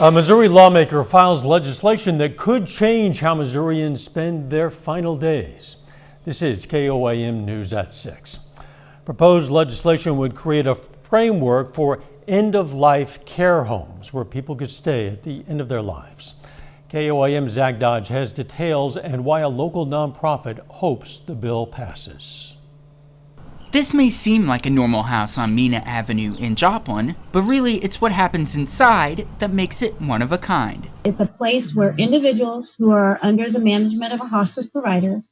A Missouri lawmaker files legislation that could change how Missourians spend their final days. This is KOAM News at 6. Proposed legislation would create a framework for end-of-life care homes where people could stay at the end of their lives. KOAM's Zach Dodge has details and why a local nonprofit hopes the bill passes. This may seem like a normal house on Mina Avenue in Joplin, but really it's what happens inside that makes it one of a kind. It's a place where individuals who are under the management of a hospice provider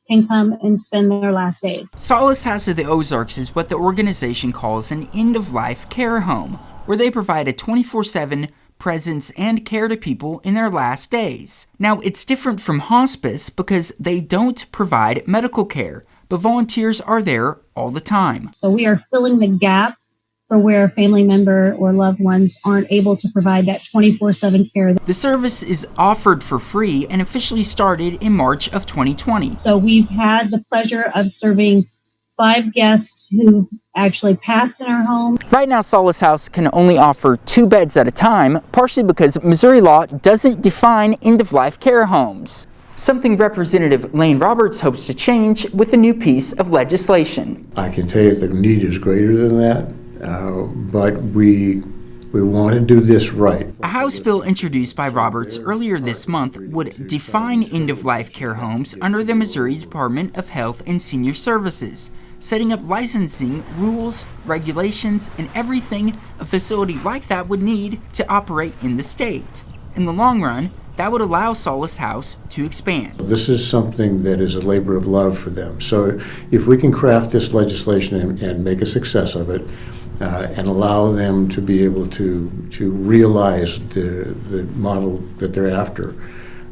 can come and spend their last days. Solace House of the Ozarks is what the organization calls an end-of-life care home, where they provide a 24/7 presence and care to people in their last days. Now, it's different from hospice because they don't provide medical care, but volunteers are there all the time. So we are filling the gap for where a family member or loved ones aren't able to provide that 24/7 care. The service is offered for free and officially started in March of 2020. So we've had the pleasure of serving 5 guests who actually passed in our home. Right now, Solace House can only offer 2 beds at a time, partially because Missouri law doesn't define end-of-life care homes. Something Representative Lane Roberts hopes to change with a new piece of legislation. I can tell you the need is greater than that, but we want to do this right. A House bill introduced by Roberts earlier this month would define end-of-life care homes under the Missouri Department of Health and Senior Services, setting up licensing, rules, regulations, and everything a facility like that would need to operate in the state. In the long run, that would allow Solace House to expand. This is something that is a labor of love for them. So if we can craft this legislation and make a success of it, and allow them to be able to realize the model that they're after,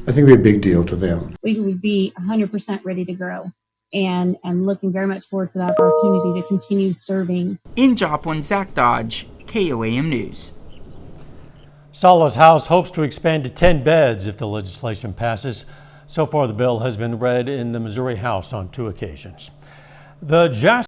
I think it would be a big deal to them. We would be 100% ready to grow and looking very much forward to that opportunity to continue serving. In Joplin, Zach Dodge, KOAM News. Solace House hopes to expand to 10 beds if the legislation passes. So far, the bill has been read in the Missouri House on 2 occasions. The